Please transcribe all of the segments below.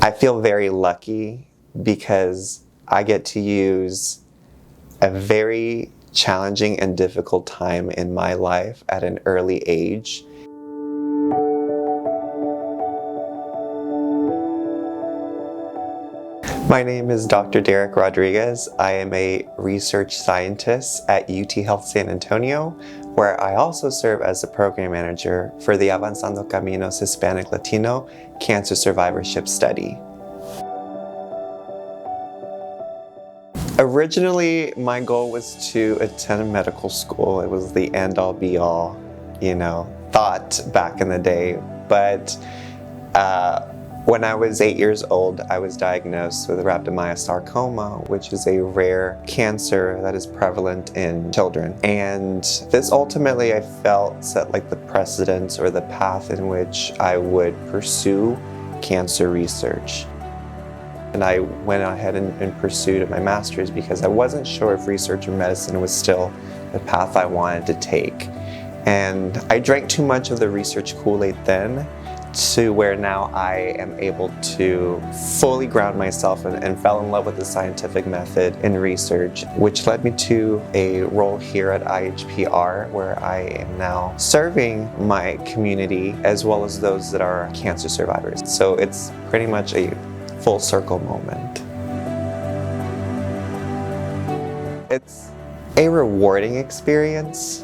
I feel very lucky because I get to use a very challenging and difficult time in my life at an early age. My name is Dr. Derek Rodriguez. I am a research scientist at UT Health San Antonio, where I also serve as the program manager for the Avanzando Caminos Hispanic Latino Cancer Survivorship Study. Originally, my goal was to attend medical school. It was the end-all be-all, thought back in the day. But when I was 8 years old, I was diagnosed with rhabdomyosarcoma, which is a rare cancer that is prevalent in children. And this ultimately, I felt, set like the precedent or the path in which I would pursue cancer research. And I went ahead and pursued my master's because I wasn't sure if research in medicine was still the path I wanted to take. And I drank too much of the research Kool-Aid then, to where now I am able to fully ground myself and fell in love with the scientific method in research, which led me to a role here at IHPR, where I am now serving my community as well as those that are cancer survivors. So it's pretty much a full circle moment. It's a rewarding experience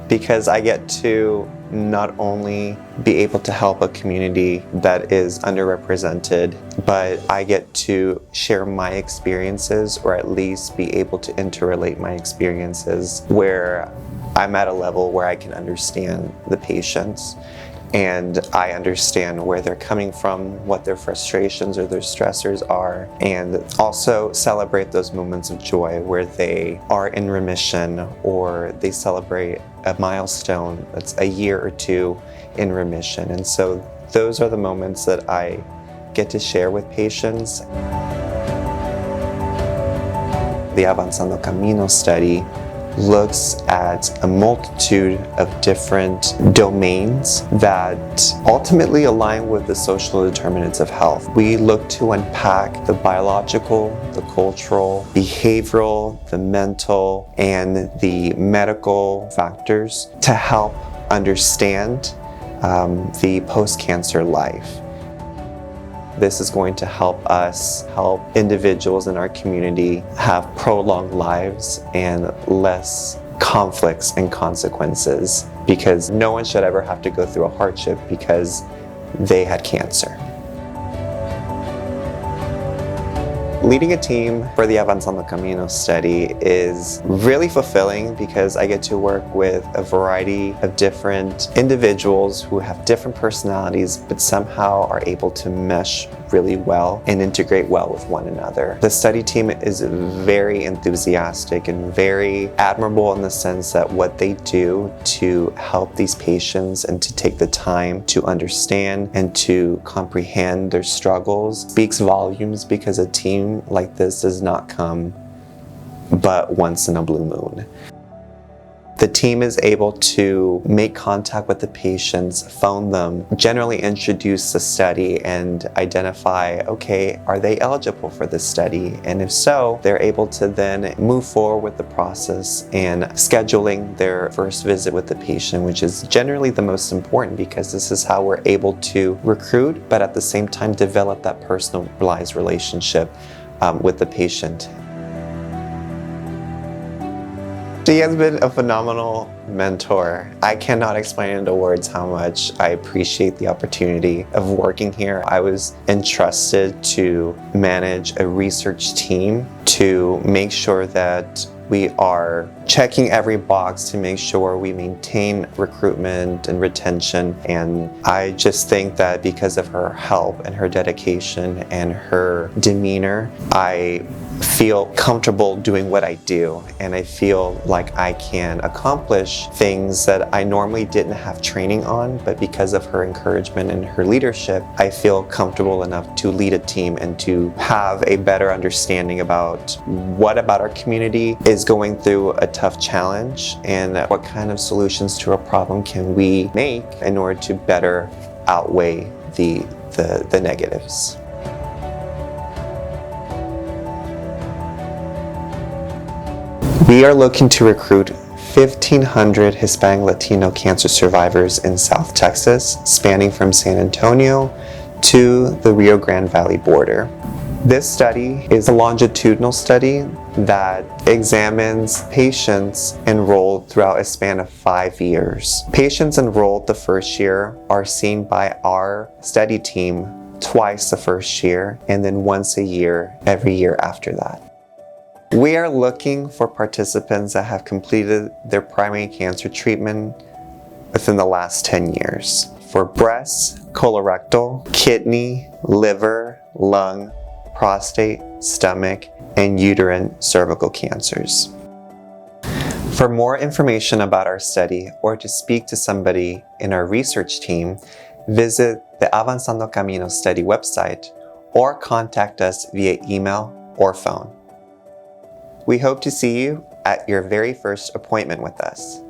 because I get to not only be able to help a community that is underrepresented, but I get to share my experiences, or at least be able to interrelate my experiences where I'm at a level where I can understand the patients and I understand where they're coming from, what their frustrations or their stressors are, and also celebrate those moments of joy where they are in remission or they celebrate a milestone that's a year or two in remission. And so those are the moments that I get to share with patients. The Avanzando Caminos study looks at a multitude of different domains that ultimately align with the social determinants of health. We look to unpack the biological, the cultural, behavioral, the mental, and the medical factors to help understand the post-cancer life. This is going to help us help individuals in our community have prolonged lives and less conflicts and consequences, because no one should ever have to go through a hardship because they had cancer. Leading a team for the Avanzando Caminos study is really fulfilling because I get to work with a variety of different individuals who have different personalities but somehow are able to mesh really well and integrate well with one another. The study team is very enthusiastic and very admirable in the sense that what they do to help these patients and to take the time to understand and to comprehend their struggles speaks volumes, because a team like this does not come but once in a blue moon. The team is able to make contact with the patients, phone them, generally introduce the study and identify, okay, are they eligible for this study? And if so, they're able to then move forward with the process and scheduling their first visit with the patient, which is generally the most important, because this is how we're able to recruit, but at the same time develop that personalized relationship with the patient. She has been a phenomenal mentor. I cannot explain into words how much I appreciate the opportunity of working here. I was entrusted to manage a research team to make sure that we are checking every box to make sure we maintain recruitment and retention. And I just think that because of her help and her dedication and her demeanor, I feel comfortable doing what I do, and I feel like I can accomplish things that I normally didn't have training on, but because of her encouragement and her leadership, I feel comfortable enough to lead a team and to have a better understanding about what about our community is going through a tough challenge and what kind of solutions to a problem can we make in order to better outweigh the negatives. We are looking to recruit 1,500 Hispanic Latino cancer survivors in South Texas, spanning from San Antonio to the Rio Grande Valley border. This study is a longitudinal study that examines patients enrolled throughout a span of 5 years. Patients enrolled the first year are seen by our study team twice the first year and then once a year every year after that. We are looking for participants that have completed their primary cancer treatment within the last 10 years for breast, colorectal, kidney, liver, lung, prostate, stomach, and uterine cervical cancers. For more information about our study or to speak to somebody in our research team, visit the Avanzando Caminos study website or contact us via email or phone. We hope to see you at your very first appointment with us.